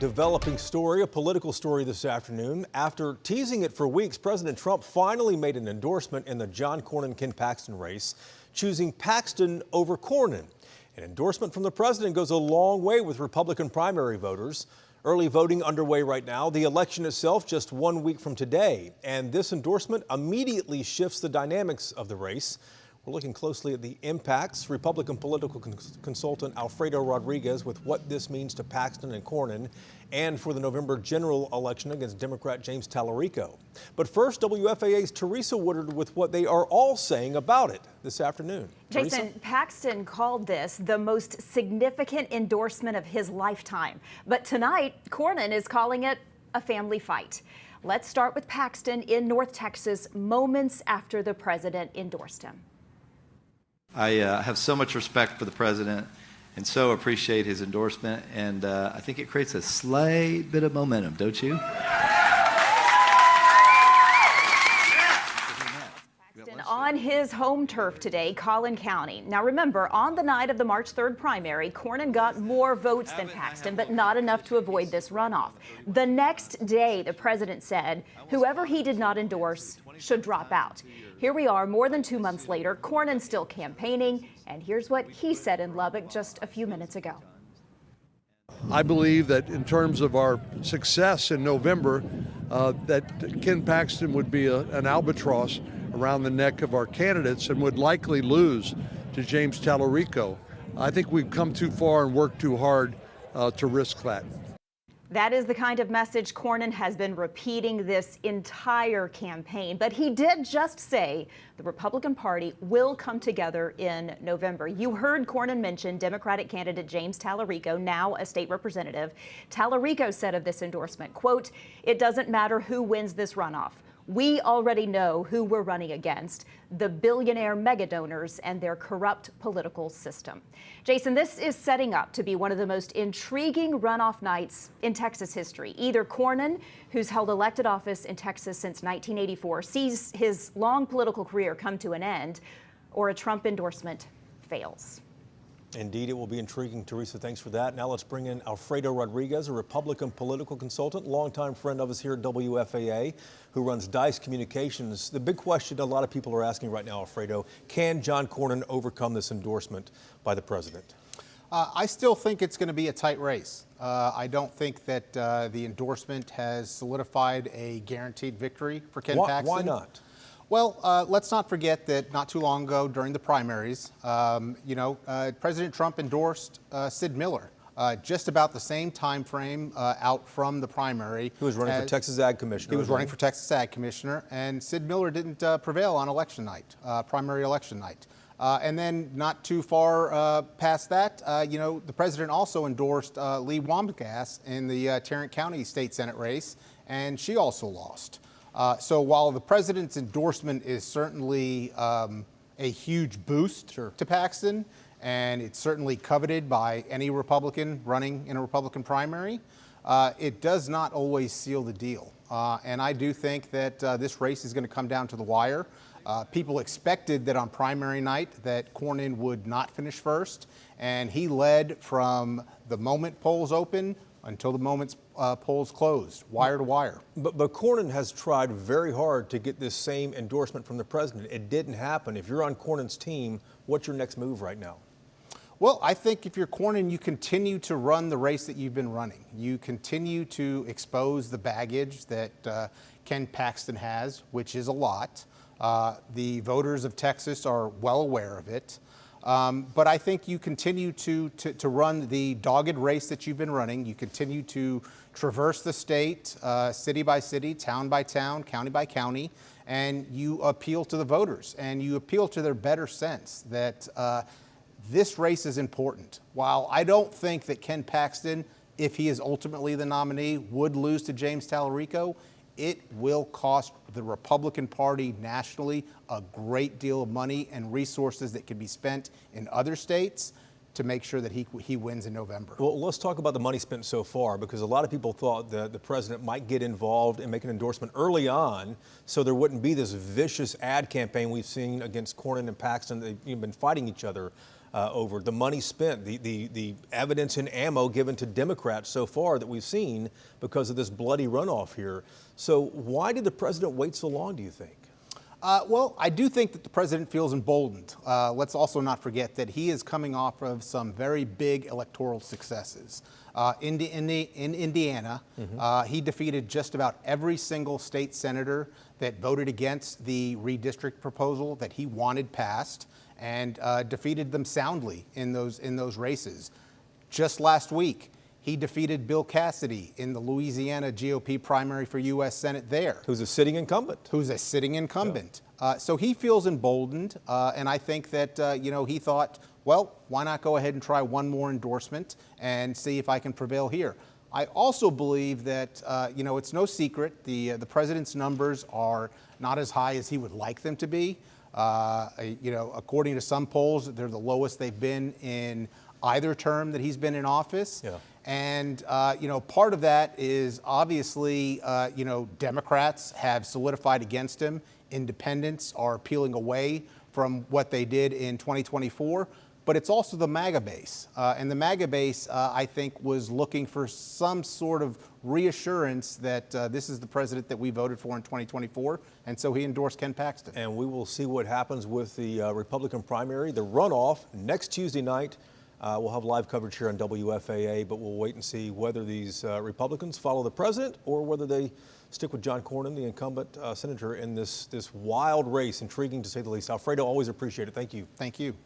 Developing story, a political story this afternoon. After teasing it for weeks, President Trump finally made an endorsement in the John Cornyn-Ken Paxton race, choosing Paxton over Cornyn. An endorsement from the president goes a long way with Republican primary voters. Early voting underway right now. The election itself just 1 week from today. And this endorsement immediately shifts the dynamics of the race. We're looking closely at the impacts. Republican political consultant Alfredo Rodriguez with what this means to Paxton and Cornyn and for the November general election against Democrat James Tallarico. But first, WFAA's Teresa Woodard with what they are all saying about it this afternoon. Jason, Teresa? Paxton called this the most significant endorsement of his lifetime. But tonight, Cornyn is calling it a family fight. Let's start with Paxton in North Texas moments after the president endorsed him. I have so much respect for the president and so appreciate his endorsement, and I think it creates a slight bit of momentum, don't you? On his home turf today, Collin County. Now remember, on the night of the March 3rd primary, Cornyn got more votes than Paxton, but not enough to avoid this runoff. The next day, the president said whoever he did not endorse should drop out. Here we are more than 2 months later, Cornyn still campaigning, and here's what he said in Lubbock just a few minutes ago. I believe that in terms of our success in November, that Ken Paxton would be an albatross around the neck of our candidates and would likely lose to James Tallarico. I think we've come too far and worked too hard to risk that. That is the kind of message Cornyn has been repeating this entire campaign. But he did just say the Republican Party will come together in November. You heard Cornyn mention Democratic candidate James Tallarico, now a state representative. Tallarico said of this endorsement, quote, "It doesn't matter who wins this runoff. We already know who we're running against, the billionaire mega donors and their corrupt political system." Jason, this is setting up to be one of the most intriguing runoff nights in Texas history. Either Cornyn, who's held elected office in Texas since 1984, sees his long political career come to an end, or a Trump endorsement fails. Indeed, it will be intriguing. Teresa, thanks for that. Now let's bring in Alfredo Rodriguez, a Republican political consultant, longtime friend of us here at WFAA, who runs DICE Communications. The big question a lot of people are asking right now, Alfredo, can John Cornyn overcome this endorsement by the president? I still think it's going to be a tight race. I don't think that the endorsement has solidified a guaranteed victory for Ken Paxton. Why not? Well, let's not forget that not too long ago during the primaries, President Trump endorsed Sid Miller just about the same time frame out from the primary. Who was running for Texas Ag Commissioner. He was running for Texas Ag Commissioner, and Sid Miller didn't prevail on election night, primary election night. And then not too far past that, the president also endorsed Lee Wambsgans in the Tarrant County State Senate race, and she also lost. So while the president's endorsement is certainly a huge boost to Paxton, and it's certainly coveted by any Republican running in a Republican primary, it does not always seal the deal. And I do think that this race is going to come down to the wire. People expected that on primary night that Cornyn would not finish first, and he led from the moment polls open until the moment's polls closed, wire to wire. But Cornyn has tried very hard to get this same endorsement from the president. It didn't happen. If you're on Cornyn's team, what's your next move right now? Well, I think if you're Cornyn, you continue to run the race that you've been running. You continue to expose the baggage that Ken Paxton has, which is a lot. The voters of Texas are well aware of it. But I think you continue to run the dogged race that you've been running. You continue to traverse the state, city by city, town by town, county by county, and you appeal to the voters and you appeal to their better sense that this race is important. While I don't think that Ken Paxton, if he is ultimately the nominee, would lose to James Tallarico, it will cost the Republican Party nationally a great deal of money and resources that can be spent in other states to make sure that he wins in November. Well, let's talk about the money spent so far, because a lot of people thought that the president might get involved and make an endorsement early on so there wouldn't be this vicious ad campaign we've seen against Cornyn and Paxton. They've been fighting each other. over the money spent, the evidence and ammo given to Democrats so far that we've seen because of this bloody runoff here. So why did the president wait so long, do you think? Well, I do think that the president feels emboldened. Let's also not forget that he is coming off of some very big electoral successes. In Indiana, he defeated just about every single state senator that voted against the redistrict proposal that he wanted passed, and defeated them soundly in those races. Just last week, he defeated Bill Cassidy in the Louisiana GOP primary for U.S. Senate there. Who's a sitting incumbent. Yeah. So he feels emboldened, and I think that, he thought, well, why not go ahead and try one more endorsement and see if I can prevail here. I also believe that, it's no secret, the president's numbers are not as high as he would like them to be. According to some polls, they're the lowest they've been in either term that he's been in office. Yeah. And, part of that is obviously, Democrats have solidified against him. Independents are peeling away from what they did in 2024. But it's also the MAGA base. And the MAGA base, I think, was looking for some sort of reassurance that this is the president that we voted for in 2024. And so he endorsed Ken Paxton. And we will see what happens with the Republican primary, the runoff, next Tuesday night. We'll have live coverage here on WFAA, but we'll wait and see whether these Republicans follow the president or whether they stick with John Cornyn, the incumbent senator, in this wild race. Intriguing to say the least. Alfredo, always appreciate it. Thank you. Thank you.